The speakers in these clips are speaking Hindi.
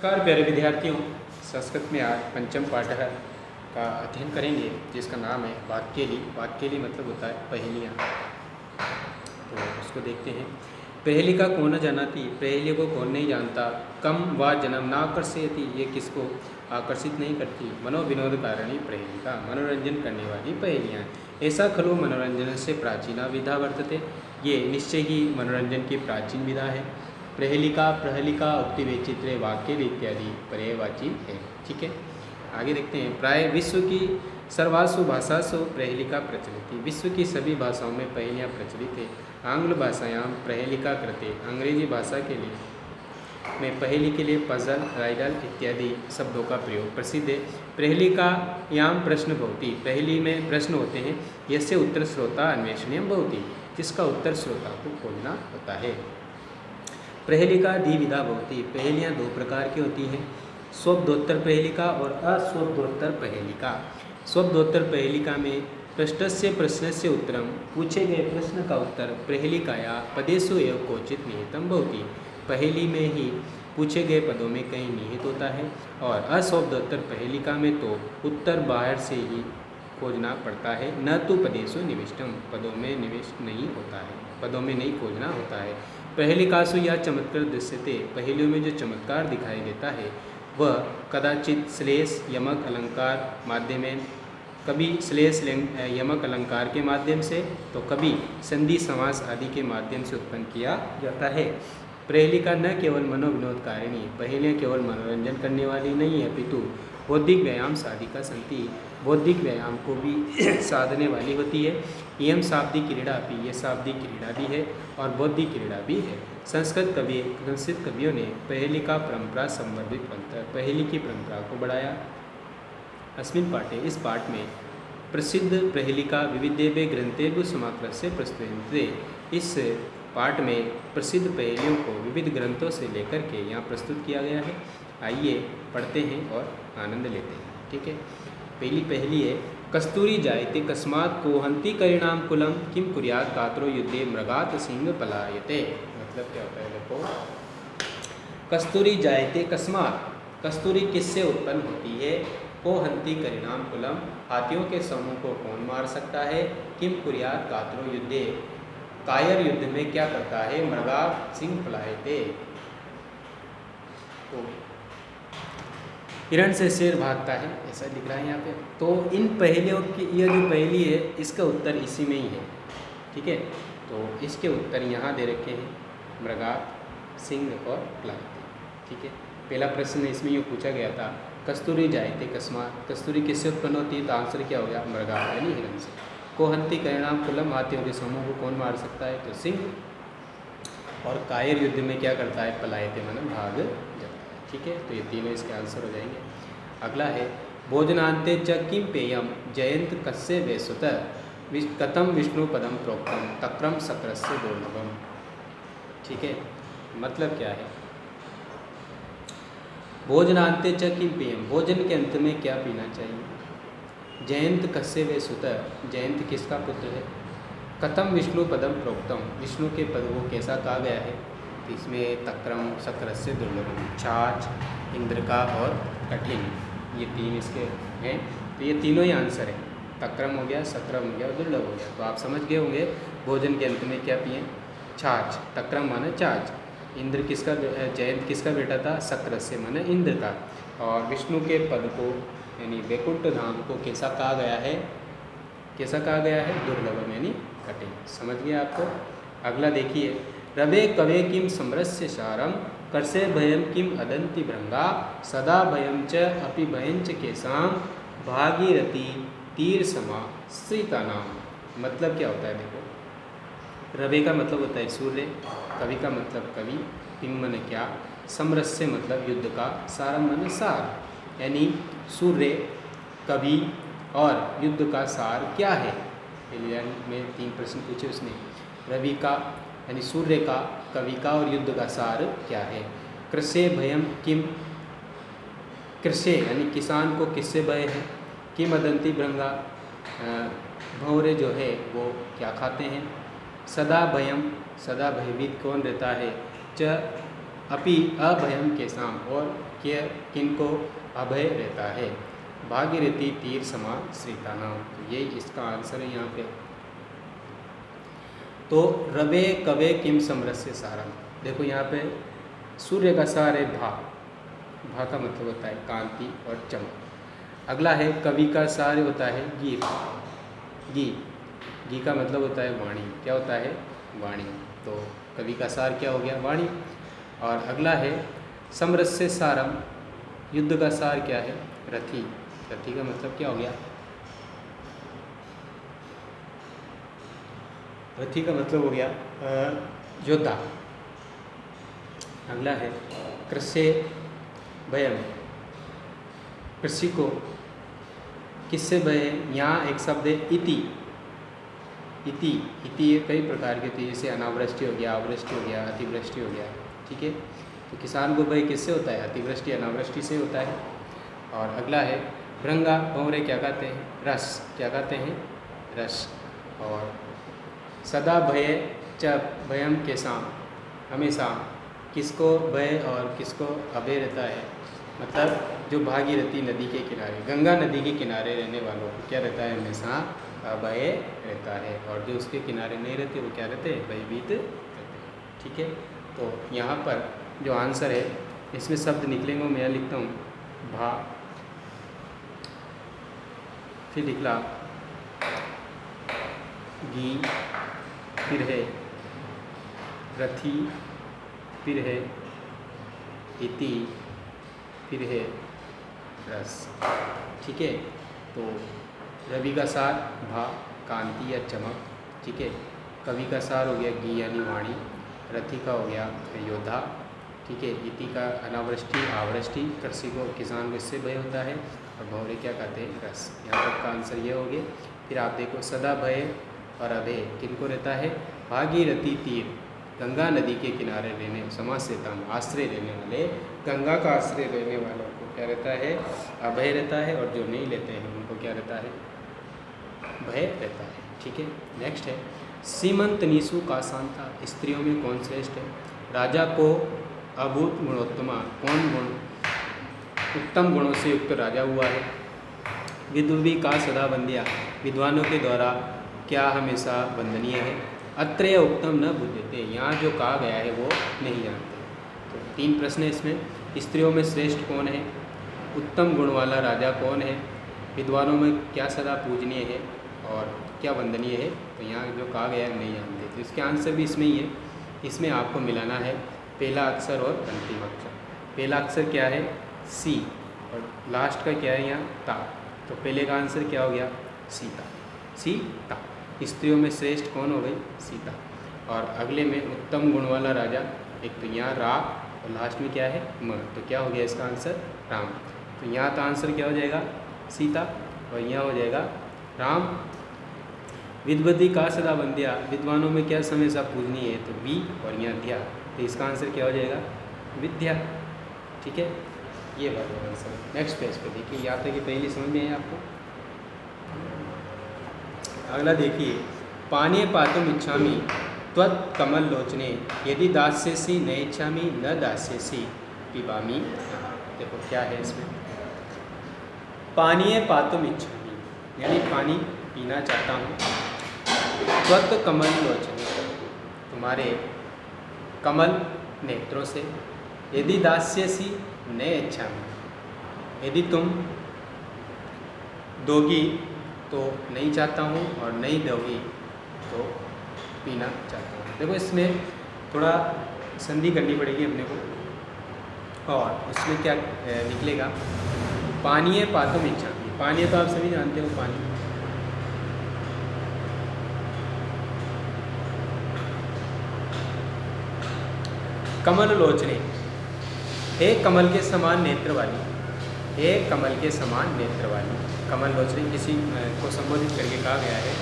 नमस्कार प्यारे विद्यार्थियों, संस्कृत में आज पंचम पाठ का अध्ययन करेंगे जिसका नाम है वाक्यली। वाक्यली मतलब होता है पहेलियाँ। तो उसको देखते हैं। पहेली का कौन न जानाती, पहेलियों को कौन नहीं जानता। कम व जन्म न आकर्षयति, ये किसको आकर्षित नहीं करती। मनोविनोद कारणी पहेलिका, मनोरंजन करने वाली पहेलियाँ। ऐसा खलु मनोरंजन से प्राचीना विधा वर्तते, ये निश्चय ही मनोरंजन की प्राचीन विधा है। प्रहेलिका, प्रहलिका, उक्ति वैचित्र्य, वाक्य इत्यादि पर्यायवाची है। ठीक है, आगे देखते हैं। प्राय विश्व की सर्वासु भाषासु प्रहेलिका प्रचलित, विश्व की सभी भाषाओं में पहेलियाँ प्रचलित है। आंग्ल भाषायाम प्रहेलिका कृते, अंग्रेजी भाषा के लिए में पहेली के लिए पजल, राइडल इत्यादि शब्दों का प्रयोग प्रसिद्ध है। प्रहेलिकायाम प्रश्न भवति, पहेली में प्रश्न होते हैं। यस्य उत्तर श्रोता अन्वेषणीयम भवति, जिसका उत्तर श्रोता को खोजना होता है। प्रहेलिका द्विविधा भवति, पहेलियाँ दो प्रकार की होती हैं। स्वब्दोत्तर प्रहेलिका और अस्वब्दोत्तर प्रहेलिका। स्वब्दोत्तर प्रहेलिका में पृष्ठस्य प्रश्नस्य उत्तरम, पूछे गए प्रश्न का उत्तर प्रहेलिकाया पदेषु एव क्वचित् निहितं भवति, पहेली में ही पूछे गए पदों में कहीं निहित होता है। और अस्वब्दोत्तर प्रहेलिका में तो उत्तर बाहर से ही खोजना पड़ता है, न तो पदेषु निविष्टम, पदों में निविष्ट नहीं होता है, पदों में नहीं खोजना होता है। पहेलिकासु यह चमत्कार दृश्यते, पहेलियों में जो चमत्कार दिखाई देता है वह कदाचित श्लेष यमक अलंकार माध्यमेन, कभी श्लेष यमक अलंकार के माध्यम से, तो कभी संधि समास आदि के माध्यम से उत्पन्न किया जाता है। प्रहेलिका न केवल मनोविनोदकारिणी, पहेलियाँ केवल मनोरंजन करने वाली नहीं है, अपितु बौद्धिक व्यायाम साधिका संति, बौद्धिक व्यायाम को भी साधने वाली होती है। एवं शाब्दिक क्रीड़ा भी, ये शाब्दिक क्रीड़ा भी है और बौद्धिक क्रीड़ा भी है। संस्कृत कवियों ने पहेली का परंपरा संवर्धित बनकर पहेली की परंपरा को बढ़ाया। अस्मिन् पाठे, इस पाठ में प्रसिद्ध पहेलिका विविधेभ्य ग्रंथेभ्यो समाकृत्य प्रस्तुयन्ते, इस पाठ में प्रसिद्ध पहेलियों को विविध ग्रंथों से लेकर के यहाँ प्रस्तुत किया गया है। आइए पढ़ते हैं और आनंद लेते हैं। ठीक है, पहली पहेली है। कस्तूरी जायते कस्मात् कोहन्ति करिणाम कुलम, किम कुर्यात् कातरो युद्धे मृगात् सिंह पलायते। मतलब क्या होता है, देखो। कस्तूरी जायते कस्मात्, कस्तूरी किससे उत्पन्न होती है। कोहन्ति करिणाम कुलम, हाथियों के समूह को कौन मार सकता है। किम कुर्यात् कातरो युद्धे, कायर युद्ध में क्या करता है। मृगात् सिंह पलायते, तो हिरण से शेर भागता है, ऐसा लिख रहा है यहाँ पे। तो इन पहेलियों की, यह जो पहेली है इसका उत्तर इसी में ही है। ठीक है, तो इसके उत्तर यहाँ दे रखे हैं, मृगात्, सिंह और पलायते। ठीक है, पहला प्रश्न इसमें ये पूछा गया था, कस्तूरी जायते कस्मात्, कस्तूरी किससे उत्पन्न होती है, तो आंसर क्या हो गया, मृगात् यानी हिरण से। कोहन्ति करिणाम कुलम, हाथियों के समूह को कौन मार सकता है, तो सिंह। और कायर युद्ध में क्या करता है, पलायते माने भाग जाता है। ठीक है, तो ये तीनों इसके आंसर हो जाएंगे। अगला है। भोजनान्ते च किम पेयम जयंत कस्य वैसुत, कथम विष्णु पदम प्रोक्तम तक्रम शक्रस्य दुर्लभम। ठीक है, मतलब क्या है। भोजनान्ते च किम पेयम, भोजन के अंत में क्या पीना चाहिए। जयंत कस्य वैसुत, जयंत किसका पुत्र है। कथम विष्णु पदम प्रोक्तम, विष्णु के पद को कैसा कहा गया है। तो इसमें तक्रम शक्रस्य दुर्लभम, छाछ, इंद्र का और कठिन, ये तीन इसके हैं। तो ये तीनों ही आंसर है, तक्रम हो गया, शक्रम हो गया और दुर्लभ हो गया। तो आप समझ गए होंगे भोजन के अंत में क्या पिए, छाछ। तक्रम माने छाछ, इंद्र किसका, जयंत किसका बेटा था, शक्रस्य माने इंद्र का। और विष्णु के पद को यानी वैकुंठ धाम को कैसा कहा गया है, कैसा कहा गया है, दुर्लभम यानी कठिन। समझ गए आपको। अगला देखिए। रवे कवे किम समरस्य सारम, करसे भयम किम अदंति भृंगा, सदा भयम च अपि भयंच केसाम, भागीरथी तीर समा सीता नाम। मतलब क्या होता है, देखो। रवे का मतलब होता है सूर्य, कवि का मतलब कवि, किम मन क्या, समरस्य मतलब युद्ध का, सारम मन सार, यानी सूर्य, कवि और युद्ध का सार क्या है। में 3 प्रश्न पूछे उसने। रवि का यानी सूर्य का, कवि का और युद्ध का सार क्या है। कृषे भयम किम, कृषे यानी किसान को किससे भय है। किम अदंती भृंगा, भंवरे जो है वो क्या खाते हैं। सदा भयम, सदा भयभीत कौन रहता है। च अपि अभयम के साम, और किनको अभय रहता है। भागीरथी तीर समा श्रीतानाम, तो ये इसका आंसर है यहाँ पे। तो रवे कवे किम समरस्य सारम, देखो यहाँ पे सूर्य का सार है भा, भा का मतलब होता है कांति और चमक। अगला है कवि का सार होता है गी, गी, गी का मतलब होता है वाणी, क्या होता है वाणी, तो कवि का सार क्या हो गया वाणी। और अगला है समरस्य सारम, युद्ध का सार क्या है रथी, रथी का मतलब क्या हो गया, रथी का मतलब हो गया योद्धा। अगला है कृष्य भयम, कृषि को किससे भय, यहाँ एक शब्द है इति, इति, इति कई प्रकार के होती है, जैसे अनावृष्टि हो गया, अवृष्टि हो गया, अतिवृष्टि हो गया, ठीक है। तो किसान को भय किससे होता है, अतिवृष्टि अनावृष्टि से होता है। और अगला है भृंगा भंवरे क्या कहते हैं, रस, क्या कहते हैं रस। और सदा भय च भयम के साम, हमेशा किसको भय और किसको अभय रहता है, मतलब जो भागीरथी नदी के किनारे, गंगा नदी के किनारे रहने वालों को क्या रहता है, हमेशा अभय रहता है, और जो उसके किनारे नहीं रहते वो क्या रहते हैं, भयभीत रहते हैं, ठीक है। तो यहाँ पर जो आंसर है इसमें शब्द निकलेंगे, मैं लिखता हूँ भा, फिर निकला गी, फिर है रथी, फिर है इति, फिर है रस, ठीक है। तो रवि का सार भा, कांति या चमक, ठीक है। कवि का सार हो गया गी यानी वाणी, रथी का हो गया योद्धा, ठीक है। इति का अनावृष्टि आवृष्टि, कृषि को किसान को इससे भय होता है, और भंवरे क्या कहते हैं रस। यहाँ तक का आंसर ये हो गया। फिर आप देखो सदा भय और अभय किनको रहता है, भागीरथी तीर, गंगा नदी के किनारे रहने, समाज से तम आश्रय लेने वाले, गंगा का आश्रय लेने वालों को क्या रहता है, अभय रहता है, और जो नहीं लेते हैं उनको क्या रहता है, भय रहता है, ठीक है। नेक्स्ट है सीमंत नीसु का शांता, स्त्रियों में कौन श्रेष्ठ है, राजा को अभूत गुणोत्तमा, कौन गुण उत्तम गुणों से युक्त राजा हुआ है। विद्ववी का सदा वंद्या, विद्वानों के द्वारा क्या हमेशा वंदनीय है। अत्रय उत्तम न बुद्धते, यहाँ जो कहा गया है वो नहीं जानते। तो 3 प्रश्न है इसमें, स्त्रियों में श्रेष्ठ कौन है, उत्तम गुण वाला राजा कौन है, विद्वानों में क्या सदा पूजनीय है, और क्या वंदनीय है। तो यहाँ जो कहा गया है नहीं जानते, तो इसके आंसर भी इसमें ही है। इसमें आपको मिलाना है पहला अक्षर और अंतिम अक्षर। पहला अक्षर क्या है सी, और लास्ट का क्या है यहाँ ता, तो पहले का आंसर क्या हो गया सीता, सीता। स्त्रियों में श्रेष्ठ कौन हो गई सीता, और अगले में उत्तम गुण वाला राजा, एक तो यहाँ रा, और लास्ट में क्या है म, तो क्या हो गया इसका आंसर राम। तो यहाँ का आंसर क्या हो जाएगा सीता, और यहाँ हो जाएगा राम। विद्वती का सदा वंद्या, विद्वानों में क्या हमेशा पूजनीय है, तो वी, और यहाँ ध्या, तो इसका आंसर क्या हो जाएगा विद्या, ठीक है। ये बात आंसर। नेक्स्ट पेज पे देखिए, यहाँ तक कि पहली समझ में है आपको। अगला देखिए, पाने पातुम इच्छामि त्वत् कमल लोचने, यदि दास्यसि न इच्छामि न दास्यसि पिबामि। देखो क्या है इसमें, पानीय पातुम इच्छामि यानी पानी पीना चाहता हूँ, त्वत् कमल लोचने तुम्हारे कमल नेत्रों से, यदि दास्यसि न इच्छामि यदि तुम दोगी तो नहीं चाहता हूँ, और नहीं दोगी तो पीना चाहता हूँ। देखो इसमें थोड़ा संधि करनी पड़ेगी अपने को, और उसमें क्या निकलेगा पानीय पातुम इच्छामि। पानीय तो आप सभी जानते हो पानी, कमल लोचने, हे कमल के समान नेत्र वाली, हे कमल के समान नेत्र वाली। कमल लोचने किसी को संबोधित करके कहा गया है,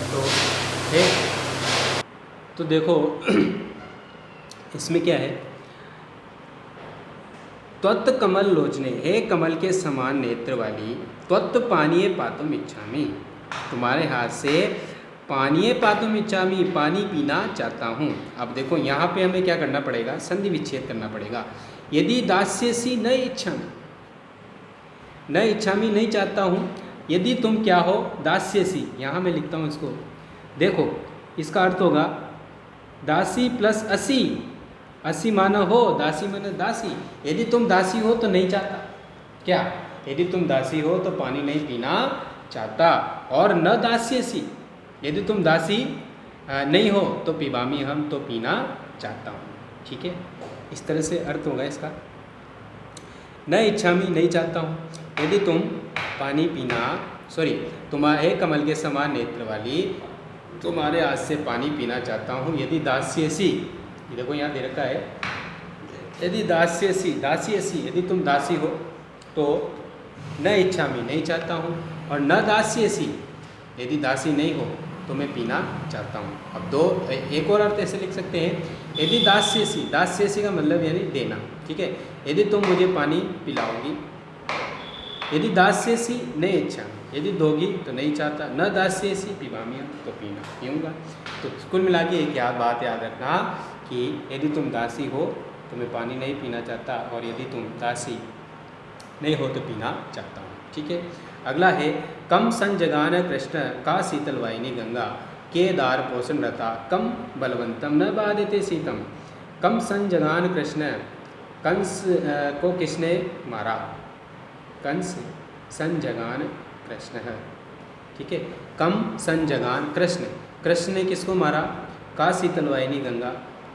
तो हे, तो देखो इसमें क्या है, त्वत् कमल लोचने, हे कमल के समान नेत्र वाली, त्वत् पानीय पातुम इच्छामि, तुम्हारे हाथ से पानीय पातुम इच्छामि, पानी पीना चाहता हूँ। अब देखो यहाँ पे हमें क्या करना पड़ेगा, संधि विच्छेद करना पड़ेगा। यदि दास्यसि न इच्छामि, न इच्छामि नहीं चाहता हूँ, यदि तुम क्या हो, दास्यसि, यहाँ मैं लिखता हूँ इसको, देखो इसका अर्थ होगा दासी प्लस असी, असी माना हो, दासी माना दासी। यदि तुम दासी हो तो नहीं चाहता, क्या, यदि तुम दासी हो तो पानी नहीं पीना चाहता। और न दास्यसि, यदि तुम दासी नहीं हो तो पिबामी, हम तो पीना चाहता हूँ। ठीक है, इस तरह से अर्थ होगा इसका। न इच्छामि नहीं चाहता हूँ, यदि तुम पानी पीना, सॉरी, तुम्हारे कमल के समान नेत्र वाली तुम्हारे हाथ से पानी पीना चाहता हूँ। यदि दास्यसि, देखो यहाँ दे रखा है, यदि दास्यसि, दास्यसि, यदि तुम दासी हो तो न इच्छामि नहीं चाहता हूँ, और न दास्यसि, यदि दासी नहीं हो तो मैं पीना चाहता हूँ। अब दो, एक और अर्थ ऐसे लिख सकते हैं, यदि दास्यसि, दास्यसि का मतलब यानी देना। ठीक है, यदि तुम मुझे पानी पिलाओगी, यदि दास्यसि नहीं इच्छा, यदि दोगी तो नहीं चाहता, न दास्यसि पिबामी, तो पीऊँगा। तो कुल मिला के एक बात याद रखना कि यदि तुम दासी हो तो मैं पानी नहीं पीना चाहता, और यदि तुम दासी नहीं हो तो पीना चाहता हूँ। ठीक है, अगला है कम संजगान कृष्ण का शीतल वाहिनी गंगा, के दार पोषण रता, कम बलवंतम न बाधिते शीतम। कम संजगान कृष्ण, कंस को किसने मारा, कंस संजगान कृष्ण है। ठीक है, कम संजगान कृष्ण, कृष्ण ने किसको मारा, का शीतल वाहिनी गंगा,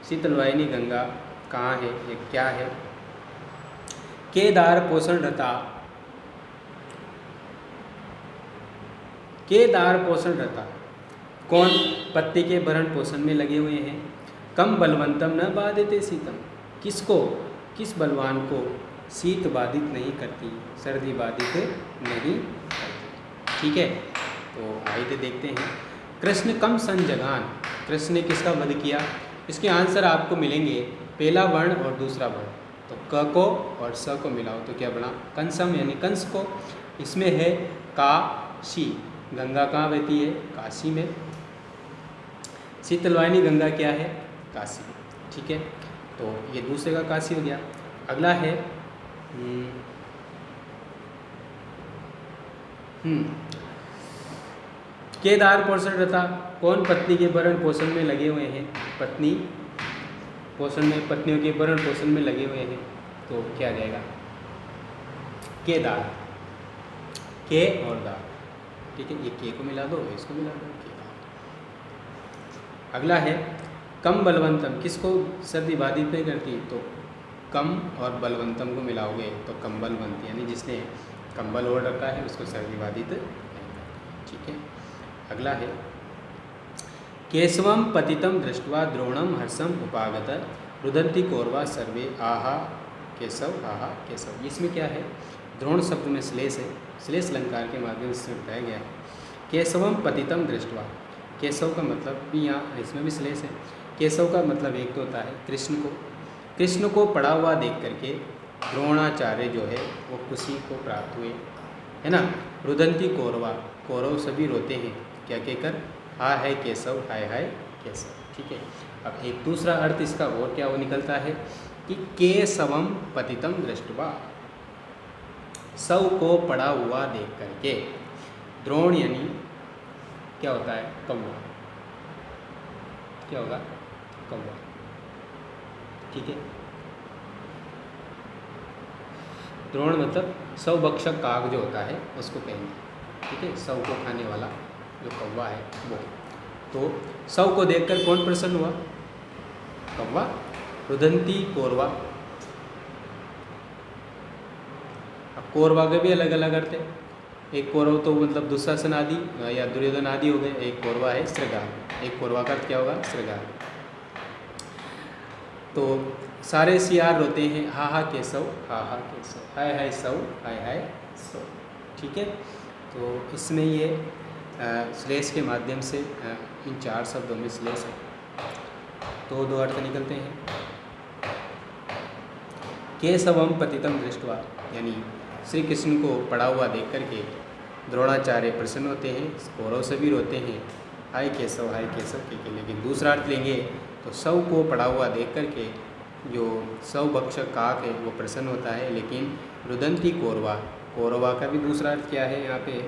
शीतल वाहिनी गंगा कहाँ है, ये क्या है, केदार पोषण रता, केदार पोषण रता, कौन, पत्ती के भरण पोषण में लगे हुए हैं। कम बलवंतम न बाधिते शीतम, किसको, किस बलवान को शीत बाधित नहीं करती, सर्दी बाधित नहीं करती। ठीक है, तो आइए देखते हैं। कृष्ण कम संजगान, कृष्ण ने किसका वध किया, इसके आंसर आपको मिलेंगे पहला वर्ण और दूसरा वर्ण, तो क को और स को मिलाओ तो क्या बना, कंसम यानी कंस को। इसमें है काशी, गंगा कहाँ बहती है, काशी में। शीतलवाहिनी गंगा क्या है, काशी। ठीक है, तो ये दूसरे का काशी हो गया। अगला है केदार पोषण रता, कौन पत्नी के भरण पोषण में लगे हुए हैं, पत्नी पोषण में, पत्नियों के भरण पोषण में लगे हुए हैं, तो क्या आ जाएगा, केदार, के और दार। ठीक है, ये के को मिला दो, इसको मिला दो, केदार। अगला है कम बलवंतम, किसको सर्दी बाधित नहीं करती, तो कम और बलवंतम को मिलाओगे तो कंबलवंत, यानी जिसने कंबल ओढ़ रखा है उसको सर्दी बाधित नहीं करती। ठीक है, अगला है केशवम पतितम दृष्ट्वा द्रोणम हर्षम उपागत, रुदंती कौरवा सर्वे आहा केशव, आहा केशव। इसमें क्या है, द्रोण शब्द में श्लेष है, श्लेष अलंकार के माध्यम से बताया गया है। केशवम पतितम दृष्ट्वा, केशव का मतलब भी यहाँ इसमें भी श्लेष है। केशव का मतलब एक तो होता है कृष्ण को पड़ा हुआ देख करके द्रोणाचार्य जो है वो खुशी को प्राप्त हुए, है ना। रुदंती कौरवा, कौरव सभी रोते हैं, क्या कहकर, हाय हाय केशव, हाय हाय केशव। ठीक है, अब एक दूसरा अर्थ इसका और क्या वो निकलता है कि केशवम पतितम दृष्ट्वा, शव को पड़ा हुआ देख करके। द्रोण यानी क्या होता है, कौवा, क्या होगा, कौवा। ठीक है, द्रोण मतलब शव भक्षक काग जो होता है उसको कहेंगे। ठीक है, शव को खाने वाला जो कौवा है वो। तो शव को देखकर कौन प्रसन्न हुआ, कौवा। रुदंती कौरवा, अब कौरवा के भी अलग अलग अर्थ है। एक कौरव तो मतलब दुशासन आदि या दुर्योधन आदि हो गए, एक कौरवा है श्रृगाल। एक कौरवा का अर्थ क्या होगा, श्रृगाल। तो सारे सियार रोते हैं, हा हा केशव, हा हा केशव, हाय हाय सव, हाय हाय सव। ठीक है, तो इसमें ये श्लेष के माध्यम से इन चार शब्दों में श्लेष है, तो दो अर्थ निकलते हैं। केशवम पतितम दृष्ट्वा, यानी श्री कृष्ण को पड़ा हुआ देख करके द्रोणाचार्य प्रसन्न होते हैं, कौरव सभी रोते हैं, हाय केशव के लेकिन दूसरा अर्थ लेंगे तो शव को पड़ा हुआ देख करके जो शव भक्षक काक है वो प्रसन्न होता है, लेकिन रुदंती कौरवा, कौरवा का भी दूसरा अर्थ क्या है यहाँ पे?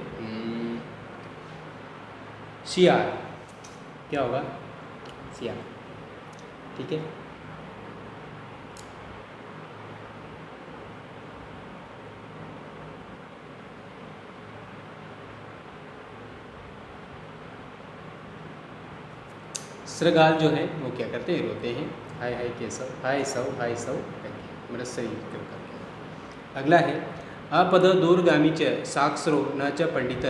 शियार। क्या होगा? शियार। ठीक है। श्रृगाल जो है वो क्या करते हैं? रोते हैं। हाय हाय केशव, हाय सव करके मृत्सरी करके। अगला है अपद दूरगामी च साक्षरो न च पंडित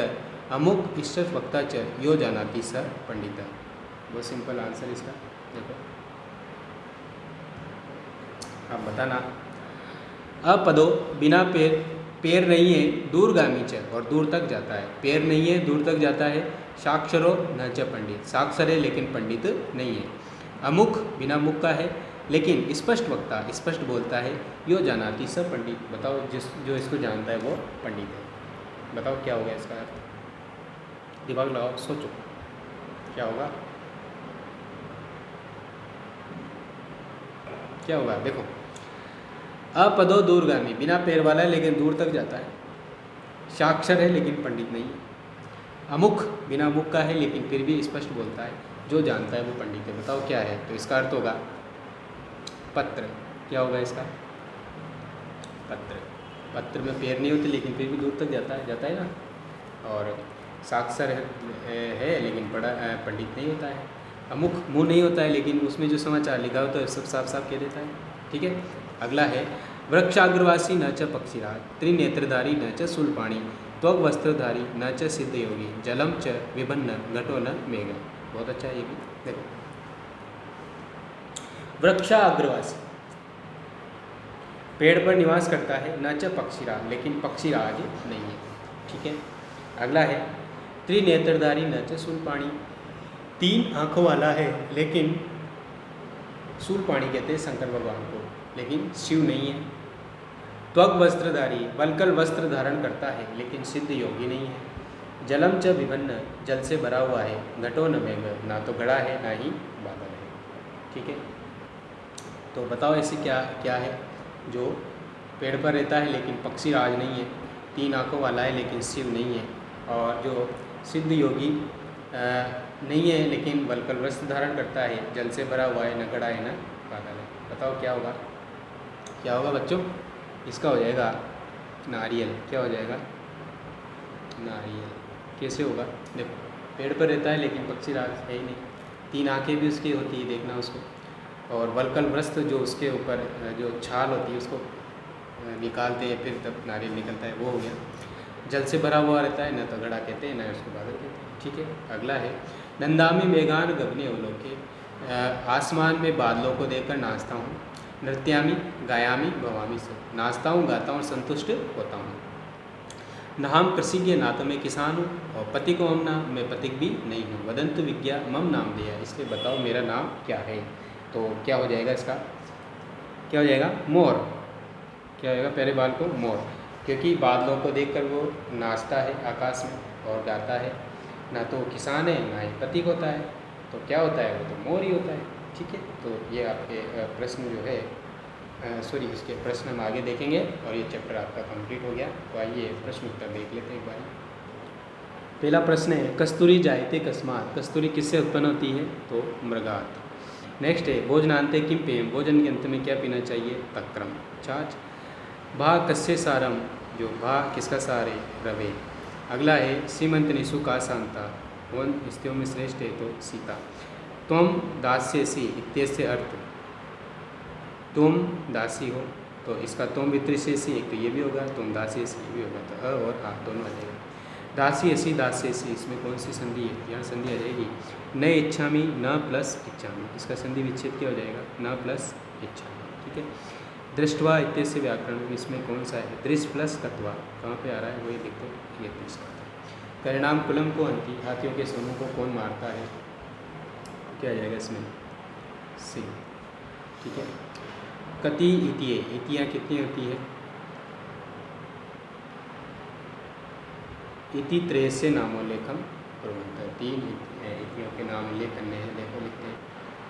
अमुक ईश्वर वक्ता च यो जानाति स पंडित। बहुत सिंपल आंसर इसका। देखो आप बताना। अपदो बिना पैर नहीं है, दूरगामी च और दूर तक जाता है, पैर नहीं है दूर तक जाता है। साक्षरो न च पंडित, साक्षर है लेकिन पंडित नहीं है। अमुख बिना मुख का है लेकिन स्पष्ट वक्ता, स्पष्ट बोलता है। यो जानाति सब पंडित, बताओ जो इसको जानता है वो पंडित है। बताओ क्या होगा इसका अर्थ? दिमाग लगाओ, सोचो क्या होगा, क्या होगा? देखो अपदो दूरगामी, बिना पैर वाला है लेकिन दूर तक जाता है। साक्षर है लेकिन पंडित नहीं है। अमुख बिना मुख का है लेकिन फिर भी स्पष्ट बोलता है। जो जानता है वो पंडित है। बताओ क्या है? तो इसका अर्थ होगा पत्र। क्या होगा इसका? पत्र। पत्र में पैर नहीं होते लेकिन फिर भी दूर तक जाता है ना। और साक्षर है लेकिन पंडित नहीं होता है। अमुख मुंह नहीं होता है लेकिन उसमें जो समाचार लिखा होता है सब साफ साफ कह देता है। ठीक है। अगला है वृक्षाग्रवासी न च पक्षीराज, त्रिनेत्रधारी न च शूलपाणी, त्वग वस्त्रधारी न च सिद्ध योगी, जलम च विभन्न घटो न मेघ। बहुत अच्छा है ये भी। देखो वृक्षाग्रवासी, पेड़ पर निवास करता है, न च पक्षीराज, लेकिन पक्षीराज नहीं है। ठीक है। अगला है त्रिनेत्रधारी न च शूलपाणी, तीन आंखों वाला है लेकिन शूलपाणी कहते हैं शंकर भगवान को, लेकिन शिव नहीं है। त्वग वस्त्रधारी, बलकल वस्त्र धारण करता है लेकिन सिद्ध योगी नहीं है। जलम च विभन्न, जल से भरा हुआ है। घटो न मेघ, ना तो घड़ा है ना ही बादल है। ठीक है। तो बताओ ऐसे क्या क्या है जो पेड़ पर रहता है लेकिन पक्षी राज नहीं है, तीन आंखों वाला है लेकिन शिव नहीं है, और जो सिद्ध योगी नहीं है लेकिन बलकल वस्त्र धारण करता है, जल से भरा हुआ है, न घड़ा है न बादल है। बताओ क्या होगा? क्या होगा बच्चों? इसका हो जाएगा नारियल। क्या हो जाएगा? नारियल। कैसे होगा? देखो पेड़ पर रहता है लेकिन पक्षी राज है ही नहीं, तीन आंखें भी उसकी होती है, देखना उसको, और वल्कल वस्त्र जो उसके ऊपर जो छाल होती है उसको निकालते हैं फिर तब नारियल निकलता है, वो हो गया। जल से भरा हुआ रहता है, न तो घड़ा कहते हैं न उसको बादल कहते हैं। ठीक है। अगला है नंदामी मेघान गगने अवलोके, आसमान में बादलों को देखकर नाचता हूँ। नृत्यामी गायामी भवामी से, नाचता हूँ गाता हूँ संतुष्ट होता हूँ। न हम कृषिज्ञ, ना तो मैं किसान हूँ, और पति को हम ना, मैं पतिक भी नहीं हूँ। वदंतु विज्ञा मम नाम दिया, इसलिए बताओ मेरा नाम क्या है? तो क्या हो जाएगा इसका? क्या हो जाएगा? मोर। क्या होगा? पहले बाल को मोर, क्योंकि बादलों को देखकर वो नाचता है आकाश में और गाता है। ना तो किसान है ना ही पतिक होता है, तो क्या होता है? वो तो मोर ही होता है। ठीक है। तो ये आपके प्रश्न जो है सॉरी इसके प्रश्न हम आगे देखेंगे और ये चैप्टर आपका कंप्लीट हो गया। तो आइए प्रश्न उत्तर देख लेते हैं एक बार। पहला प्रश्न है कस्तूरी जायते कस्मात, कस्तूरी किससे उत्पन्न होती है? तो मृगात। नेक्स्ट है भोजनांते किम पेयम, भोजन के अंत में क्या पीना चाहिए? तक्रम, छाछ। भा कस्य सारम, जो भा किसका सार है? रवे। अगला है सीमंत निशु का शांता, कौन स्त्रियों में श्रेष्ठ है? तो सीता। तुम दास्यसी इत्यस्य अर्थ, तुम दासी हो, तो इसका तुम वित्रिशेषी, एक तो ये भी होगा, तुम दासीसी ये भी होगा, तो अ और आ दोनों आ जाएगा। दासीयसी दास्यसी, इसमें कौन सी संधि है? यहाँ संधि आ जाएगी न इच्छामी, न प्लस इच्छामी, इसका संधि विच्छेद क्या हो जाएगा? न प्लस इच्छामी। ठीक है। दृष्टवा इत्यस्य व्याकरण, इसमें कौन सा है? दृश्य प्लस तत्वा, कहाँ पे आ रहा है? वही देखो, ये दृश्य। परिणाम कुलम को अंति, हाथियों के समूह को कौन मारता है? क्या आ जाएगा इसमें? सिंह। ठीक है। कति इतिये, इतियाँ कितनी होती है? इति त्रयस्य नामोल्लेखम प्रवंत 3 इतियों के नाम उल्लेख करने हैं, देखो लिखते हैं।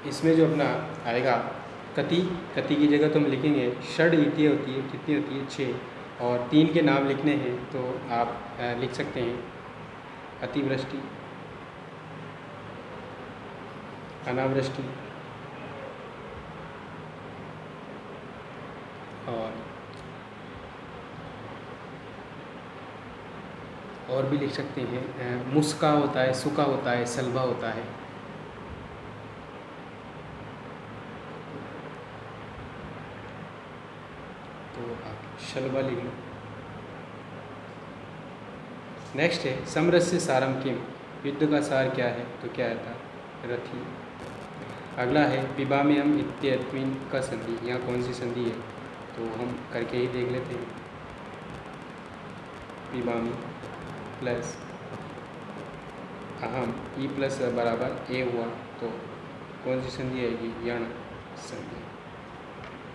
इसमें जो अपना आएगा कति, कति की जगह तो हम लिखेंगे षड इतिय होती है, कितनी होती है 6, और 3 के नाम लिखने हैं तो आप लिख सकते हैं अतिवृष्टि, अनावृष्टि और भी लिख सकते हैं मुस्का होता है, सुका होता है, सलभा होता है। तो आप शलभा लिख लो। नेक्स्ट है समरस्य सारम किम, युद्ध का सार क्या है, तो क्या आता रथी। अगला है पिबाम्यम इत्यस्मिन् का संधि, यहाँ कौन सी संधि है तो हम करके ही देख लेते हैं। पिबामी प्लस अहम, ई प्लस बराबर ए हुआ तो कौन सी संधि आएगी, यण संधि।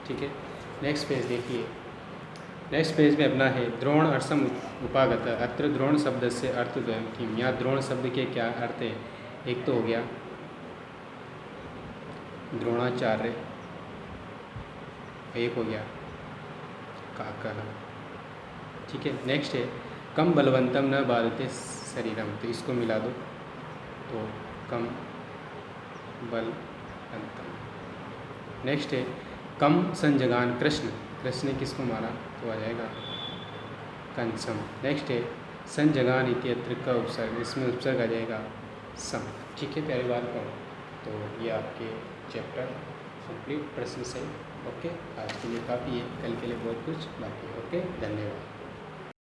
ठीक है, नेक्स्ट पेज देखिए। नेक्स्ट पेज में अपना है द्रोण अर्थम उपागत, अत्र द्रोण शब्द से अर्थ द्वयम किम, यहाँ द्रोण शब्द के क्या अर्थ है, एक तो हो गया द्रोणाचार्य, एक हो गया काकः। ठीक है, नेक्स्ट है कम बलवंतम न बाधते शरीरम, तो इसको मिला दो तो कम बलवंतम। नेक्स्ट है कम संजगान कृष्ण, कृष्ण ने किसको मारा तो आ जाएगा कंसम। नेक्स्ट है संजगान इत्यत्र का उपसर्ग, इसमें उपसर्ग आ जाएगा सम। ठीक है प्यारे बाल को, तो ये आपके चैप्टर कंप्लीट प्रश्न से। ओके, आज के लिए काफ़ी है, कल के लिए बहुत कुछ बाकी है। ओके, धन्यवाद।